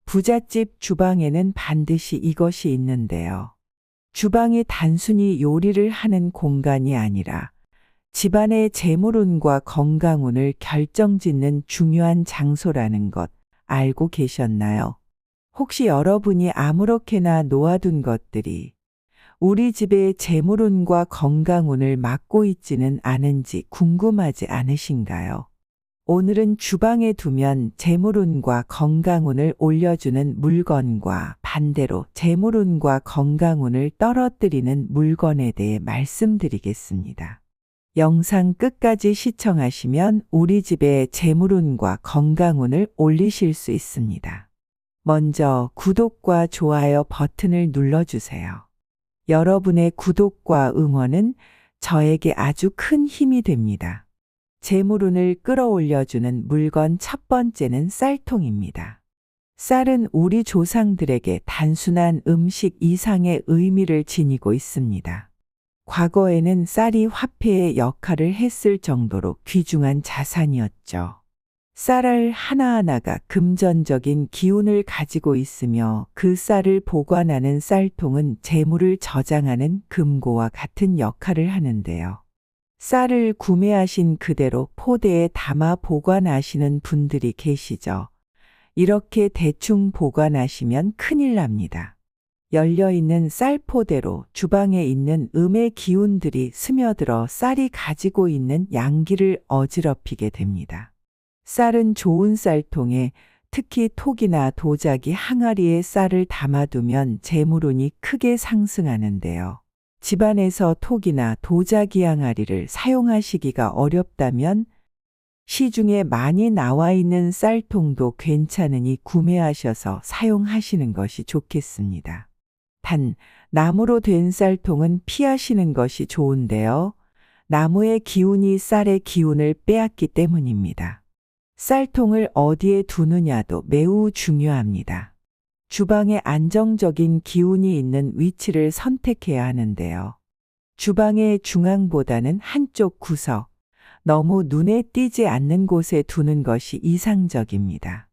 부잣집 주방에는 반드시 이것이 있는데요. 주방이 단순히 요리를 하는 공간이 아니라 집안의 재물운과 건강운을 결정짓는 중요한 장소라는 것 알고 계셨나요? 혹시 여러분이 아무렇게나 놓아둔 것들이 우리 집의 재물운과 건강운을 막고 있지는 않은지 궁금하지 않으신가요? 오늘은 주방에 두면 재물운과 건강운을 올려주는 물건과 반대로 재물운과 건강운을 떨어뜨리는 물건에 대해 말씀드리겠습니다. 영상 끝까지 시청하시면 우리 집의 재물운과 건강운을 올리실 수 있습니다. 먼저 구독과 좋아요 버튼을 눌러주세요. 여러분의 구독과 응원은 저에게 아주 큰 힘이 됩니다. 재물운을 끌어올려주는 물건 첫 번째는 쌀통입니다. 쌀은 우리 조상들에게 단순한 음식 이상의 의미를 지니고 있습니다. 과거에는 쌀이 화폐의 역할을 했을 정도로 귀중한 자산이었죠. 쌀알 하나하나가 금전적인 기운을 가지고 있으며 그 쌀을 보관하는 쌀통은 재물을 저장하는 금고와 같은 역할을 하는데요. 쌀을 구매하신 그대로 포대에 담아 보관하시는 분들이 계시죠. 이렇게 대충 보관하시면 큰일 납니다. 열려있는 쌀포대로 주방에 있는 음의 기운들이 스며들어 쌀이 가지고 있는 양기를 어지럽히게 됩니다. 쌀은 좋은 쌀통에 특히 톡이나 도자기 항아리에 쌀을 담아두면 재물운이 크게 상승하는데요. 집안에서 톡이나 도자기 항아리를 사용하시기가 어렵다면 시중에 많이 나와 있는 쌀통도 괜찮으니 구매하셔서 사용하시는 것이 좋겠습니다. 단, 나무로 된 쌀통은 피하시는 것이 좋은데요. 나무의 기운이 쌀의 기운을 빼앗기 때문입니다. 쌀통을 어디에 두느냐도 매우 중요합니다. 주방에 안정적인 기운이 있는 위치를 선택해야 하는데요. 주방의 중앙보다는 한쪽 구석, 너무 눈에 띄지 않는 곳에 두는 것이 이상적입니다.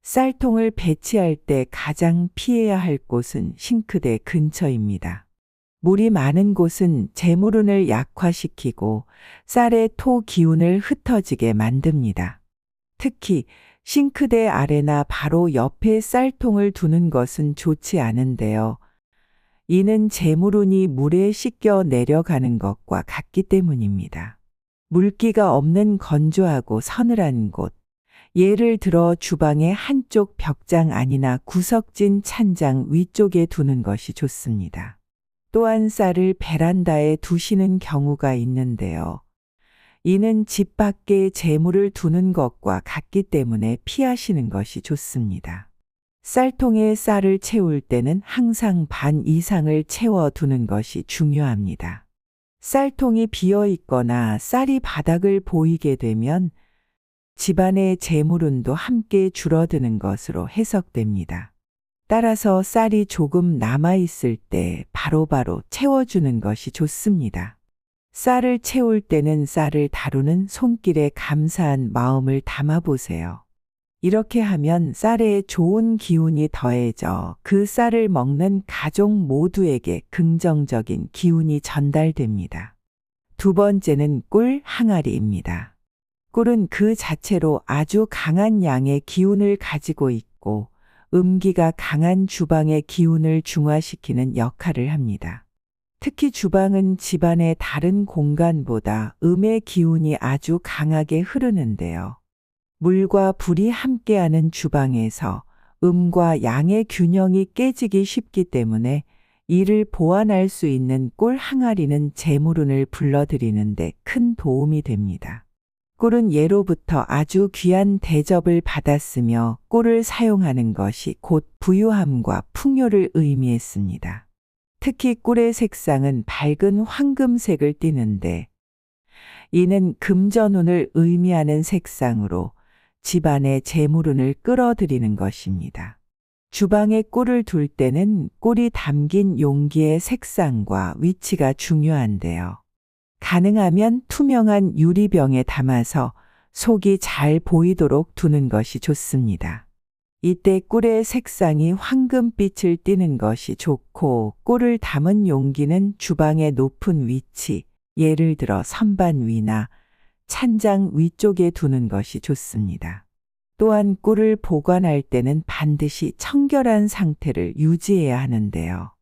쌀통을 배치할 때 가장 피해야 할 곳은 싱크대 근처입니다. 물이 많은 곳은 재물운을 약화시키고 쌀의 토 기운을 흩어지게 만듭니다. 특히 싱크대 아래나 바로 옆에 쌀통을 두는 것은 좋지 않은데요. 이는 재물운이 물에 씻겨 내려가는 것과 같기 때문입니다. 물기가 없는 건조하고 서늘한 곳, 예를 들어 주방의 한쪽 벽장 안이나 구석진 찬장 위쪽에 두는 것이 좋습니다. 또한 쌀을 베란다에 두시는 경우가 있는데요. 이는 집 밖에 재물을 두는 것과 같기 때문에 피하시는 것이 좋습니다. 쌀통에 쌀을 채울 때는 항상 반 이상을 채워두는 것이 중요합니다. 쌀통이 비어 있거나 쌀이 바닥을 보이게 되면 집안의 재물운도 함께 줄어드는 것으로 해석됩니다. 따라서 쌀이 조금 남아있을 때 바로바로 채워주는 것이 좋습니다. 쌀을 채울 때는 쌀을 다루는 손길에 감사한 마음을 담아보세요. 이렇게 하면 쌀에 좋은 기운이 더해져 그 쌀을 먹는 가족 모두에게 긍정적인 기운이 전달됩니다. 두 번째는 꿀 항아리입니다. 꿀은 그 자체로 아주 강한 양의 기운을 가지고 있고 음기가 강한 주방의 기운을 중화시키는 역할을 합니다. 특히 주방은 집안의 다른 공간보다 음의 기운이 아주 강하게 흐르는데요. 물과 불이 함께하는 주방에서 음과 양의 균형이 깨지기 쉽기 때문에 이를 보완할 수 있는 꿀 항아리는 재물운을 불러들이는데 큰 도움이 됩니다. 꿀은 예로부터 아주 귀한 대접을 받았으며 꿀을 사용하는 것이 곧 부유함과 풍요를 의미했습니다. 특히 꿀의 색상은 밝은 황금색을 띠는데 이는 금전운을 의미하는 색상으로 집안의 재물운을 끌어들이는 것입니다. 주방에 꿀을 둘 때는 꿀이 담긴 용기의 색상과 위치가 중요한데요. 가능하면 투명한 유리병에 담아서 속이 잘 보이도록 두는 것이 좋습니다. 이때 꿀의 색상이 황금빛을 띠는 것이 좋고 꿀을 담은 용기는 주방의 높은 위치, 예를 들어 선반 위나 찬장 위쪽에 두는 것이 좋습니다. 또한 꿀을 보관할 때는 반드시 청결한 상태를 유지해야 하는데요.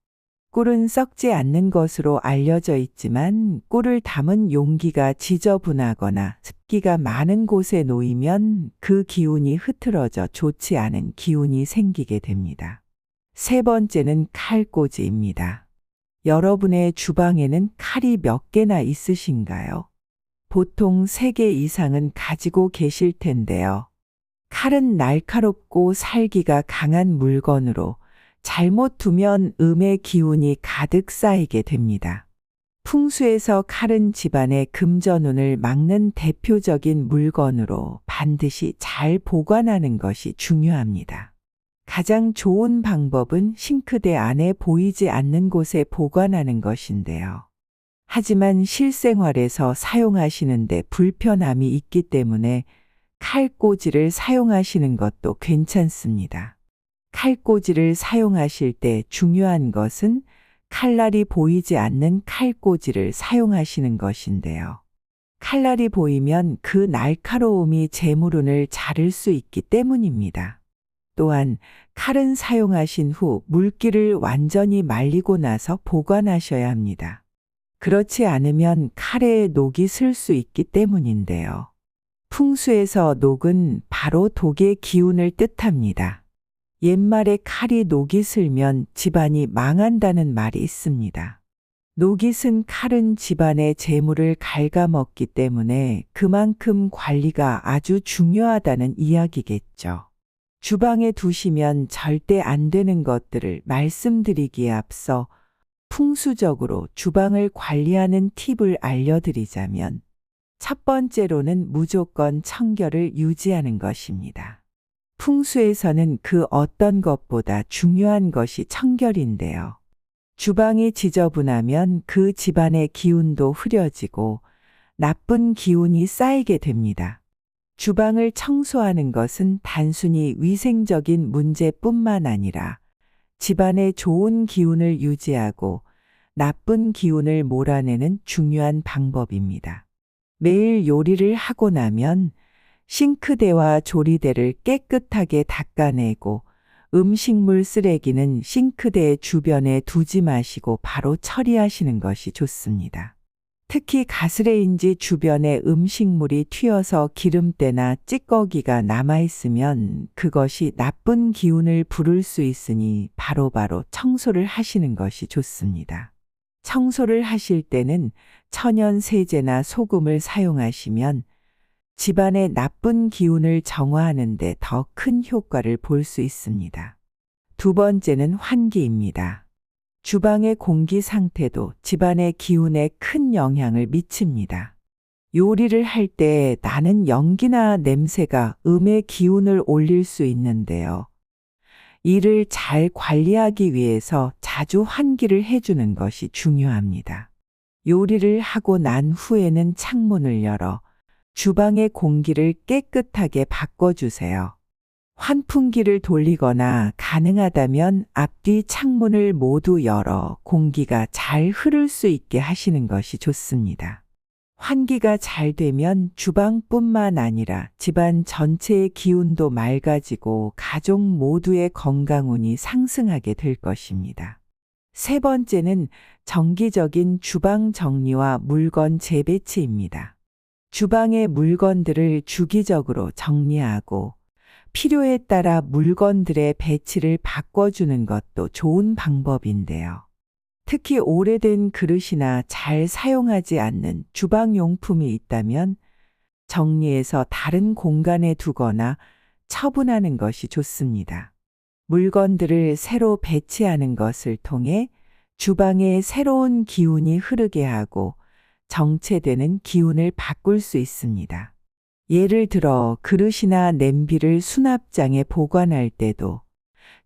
꿀은 썩지 않는 것으로 알려져 있지만 꿀을 담은 용기가 지저분하거나 습기가 많은 곳에 놓이면 그 기운이 흐트러져 좋지 않은 기운이 생기게 됩니다. 세 번째는 칼꽂이입니다. 여러분의 주방에는 칼이 몇 개나 있으신가요? 보통 3개 이상은 가지고 계실 텐데요. 칼은 날카롭고 살기가 강한 물건으로 잘못 두면 음의 기운이 가득 쌓이게 됩니다. 풍수에서 칼은 집안의 금전운을 막는 대표적인 물건으로 반드시 잘 보관하는 것이 중요합니다. 가장 좋은 방법은 싱크대 안에 보이지 않는 곳에 보관하는 것인데요. 하지만 실생활에서 사용하시는데 불편함이 있기 때문에 칼꽂이를 사용하시는 것도 괜찮습니다. 칼꽂이를 사용하실 때 중요한 것은 칼날이 보이지 않는 칼꽂이를 사용하시는 것인데요. 칼날이 보이면 그 날카로움이 재물운을 자를 수 있기 때문입니다. 또한 칼은 사용하신 후 물기를 완전히 말리고 나서 보관하셔야 합니다. 그렇지 않으면 칼에 녹이 슬 수 있기 때문인데요. 풍수에서 녹은 바로 독의 기운을 뜻합니다. 옛말에 칼이 녹이 슬면 집안이 망한다는 말이 있습니다. 녹이 쓴 칼은 집안의 재물을 갉아먹기 때문에 그만큼 관리가 아주 중요하다는 이야기겠죠. 주방에 두시면 절대 안 되는 것들을 말씀드리기에 앞서 풍수적으로 주방을 관리하는 팁을 알려드리자면 첫 번째로는 무조건 청결을 유지하는 것입니다. 풍수에서는 그 어떤 것보다 중요한 것이 청결인데요. 주방이 지저분하면 그 집안의 기운도 흐려지고 나쁜 기운이 쌓이게 됩니다. 주방을 청소하는 것은 단순히 위생적인 문제뿐만 아니라 집안의 좋은 기운을 유지하고 나쁜 기운을 몰아내는 중요한 방법입니다. 매일 요리를 하고 나면 싱크대와 조리대를 깨끗하게 닦아내고 음식물 쓰레기는 싱크대 주변에 두지 마시고 바로 처리하시는 것이 좋습니다. 특히 가스레인지 주변에 음식물이 튀어서 기름때나 찌꺼기가 남아있으면 그것이 나쁜 기운을 부를 수 있으니 바로바로 청소를 하시는 것이 좋습니다. 청소를 하실 때는 천연 세제나 소금을 사용하시면 집안의 나쁜 기운을 정화하는 데 더 큰 효과를 볼 수 있습니다. 두 번째는 환기입니다. 주방의 공기 상태도 집안의 기운에 큰 영향을 미칩니다. 요리를 할 때 나는 연기나 냄새가 음의 기운을 올릴 수 있는데요. 이를 잘 관리하기 위해서 자주 환기를 해주는 것이 중요합니다. 요리를 하고 난 후에는 창문을 열어 주방의 공기를 깨끗하게 바꿔주세요. 환풍기를 돌리거나 가능하다면 앞뒤 창문을 모두 열어 공기가 잘 흐를 수 있게 하시는 것이 좋습니다. 환기가 잘 되면 주방뿐만 아니라 집안 전체의 기운도 맑아지고 가족 모두의 건강운이 상승하게 될 것입니다. 세 번째는 정기적인 주방 정리와 물건 재배치입니다. 주방의 물건들을 주기적으로 정리하고 필요에 따라 물건들의 배치를 바꿔주는 것도 좋은 방법인데요. 특히 오래된 그릇이나 잘 사용하지 않는 주방용품이 있다면 정리해서 다른 공간에 두거나 처분하는 것이 좋습니다. 물건들을 새로 배치하는 것을 통해 주방에 새로운 기운이 흐르게 하고 정체되는 기운을 바꿀 수 있습니다. 예를 들어 그릇이나 냄비를 수납장에 보관할 때도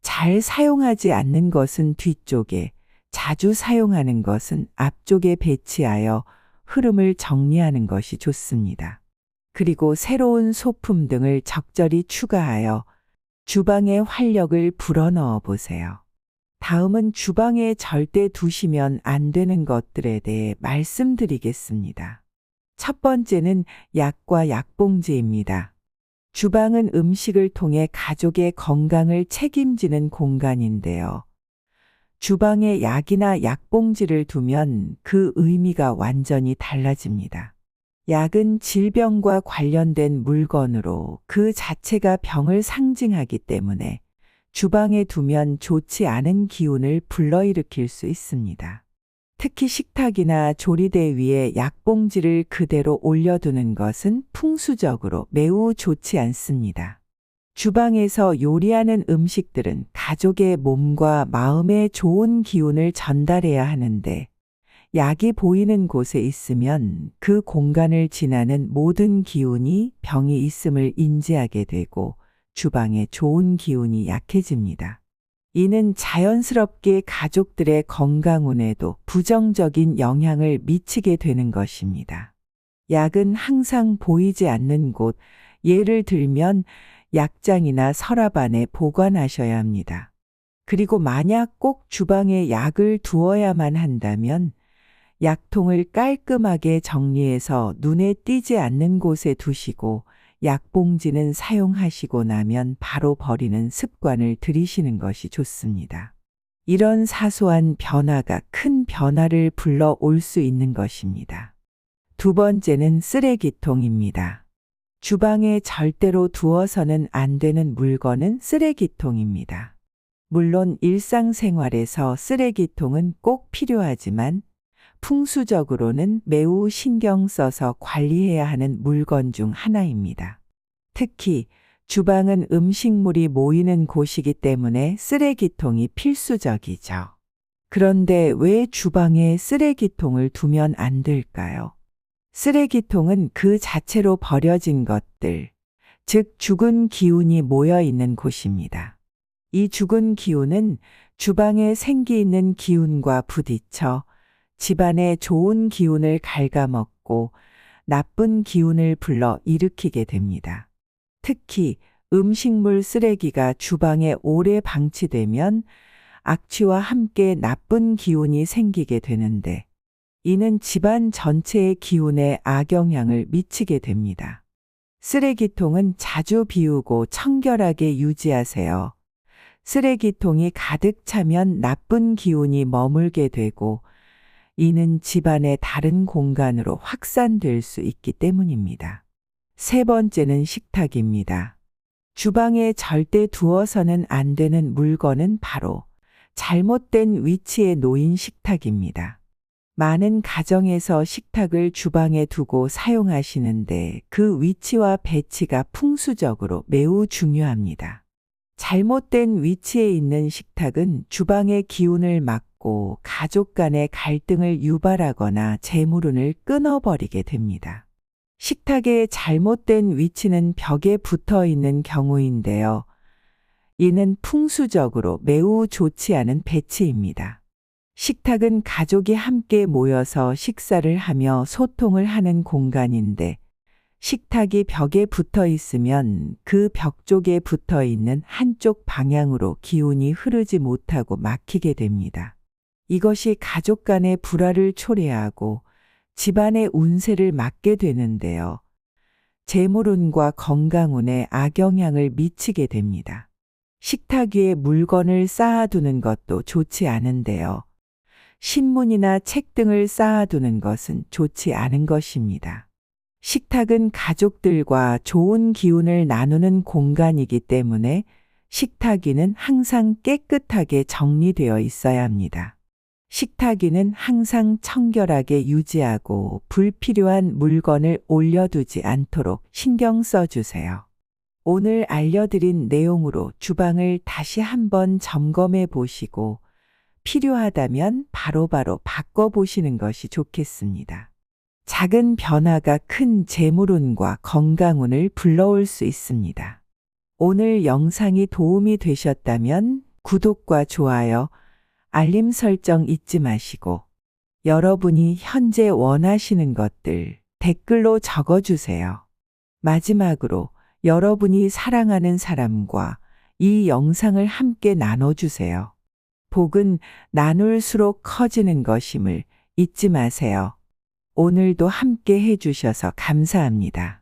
잘 사용하지 않는 것은 뒤쪽에, 자주 사용하는 것은 앞쪽에 배치하여 흐름을 정리하는 것이 좋습니다. 그리고 새로운 소품 등을 적절히 추가하여 주방에 활력을 불어넣어 보세요. 다음은 주방에 절대 두시면 안 되는 것들에 대해 말씀드리겠습니다. 첫 번째는 약과 약봉지입니다. 주방은 음식을 통해 가족의 건강을 책임지는 공간인데요. 주방에 약이나 약봉지를 두면 그 의미가 완전히 달라집니다. 약은 질병과 관련된 물건으로 그 자체가 병을 상징하기 때문에 주방에 두면 좋지 않은 기운을 불러일으킬 수 있습니다. 특히 식탁이나 조리대 위에 약봉지를 그대로 올려두는 것은 풍수적으로 매우 좋지 않습니다. 주방에서 요리하는 음식들은 가족의 몸과 마음에 좋은 기운을 전달해야 하는데 약이 보이는 곳에 있으면 그 공간을 지나는 모든 기운이 병이 있음을 인지하게 되고 주방에 좋은 기운이 약해집니다. 이는 자연스럽게 가족들의 건강운에도 부정적인 영향을 미치게 되는 것입니다. 약은 항상 보이지 않는 곳, 예를 들면 약장이나 서랍 안에 보관하셔야 합니다. 그리고 만약 꼭 주방에 약을 두어야만 한다면 약통을 깔끔하게 정리해서 눈에 띄지 않는 곳에 두시고 약봉지는 사용하시고 나면 바로 버리는 습관을 들이시는 것이 좋습니다. 이런 사소한 변화가 큰 변화를 불러올 수 있는 것입니다. 두 번째는 쓰레기통입니다. 주방에 절대로 두어서는 안 되는 물건은 쓰레기통입니다. 물론 일상생활에서 쓰레기통은 꼭 필요하지만 풍수적으로는 매우 신경 써서 관리해야 하는 물건 중 하나입니다. 특히 주방은 음식물이 모이는 곳이기 때문에 쓰레기통이 필수적이죠. 그런데 왜 주방에 쓰레기통을 두면 안 될까요? 쓰레기통은 그 자체로 버려진 것들, 즉 죽은 기운이 모여 있는 곳입니다. 이 죽은 기운은 주방에 생기 있는 기운과 부딪혀 집안의 좋은 기운을 갉아먹고 나쁜 기운을 불러 일으키게 됩니다. 특히 음식물 쓰레기가 주방에 오래 방치되면 악취와 함께 나쁜 기운이 생기게 되는데 이는 집안 전체의 기운에 악영향을 미치게 됩니다. 쓰레기통은 자주 비우고 청결하게 유지하세요. 쓰레기통이 가득 차면 나쁜 기운이 머물게 되고 이는 집안의 다른 공간으로 확산될 수 있기 때문입니다. 세 번째는 식탁입니다. 주방에 절대 두어서는 안 되는 물건은 바로 잘못된 위치에 놓인 식탁입니다. 많은 가정에서 식탁을 주방에 두고 사용하시는데 그 위치와 배치가 풍수적으로 매우 중요합니다. 잘못된 위치에 있는 식탁은 주방의 기운을 막고 가족 간의 갈등을 유발하거나 재물운을 끊어버리게 됩니다. 식탁의 잘못된 위치는 벽에 붙어 있는 경우인데요. 이는 풍수적으로 매우 좋지 않은 배치입니다. 식탁은 가족이 함께 모여서 식사를 하며 소통을 하는 공간인데 식탁이 벽에 붙어 있으면 그 벽 쪽에 붙어 있는 한쪽 방향으로 기운이 흐르지 못하고 막히게 됩니다. 이것이 가족 간의 불화를 초래하고 집안의 운세를 막게 되는데요. 재물운과 건강운에 악영향을 미치게 됩니다. 식탁 위에 물건을 쌓아두는 것도 좋지 않은데요. 신문이나 책 등을 쌓아두는 것은 좋지 않은 것입니다. 식탁은 가족들과 좋은 기운을 나누는 공간이기 때문에 식탁 위는 항상 깨끗하게 정리되어 있어야 합니다. 식탁 위는 항상 청결하게 유지하고 불필요한 물건을 올려두지 않도록 신경 써주세요. 오늘 알려드린 내용으로 주방을 다시 한번 점검해 보시고 필요하다면 바로바로 바꿔보시는 것이 좋겠습니다. 작은 변화가 큰 재물운과 건강운을 불러올 수 있습니다. 오늘 영상이 도움이 되셨다면 구독과 좋아요, 알림 설정 잊지 마시고 여러분이 현재 원하시는 것들 댓글로 적어주세요. 마지막으로 여러분이 사랑하는 사람과 이 영상을 함께 나눠주세요. 복은 나눌수록 커지는 것임을 잊지 마세요. 오늘도 함께 해주셔서 감사합니다.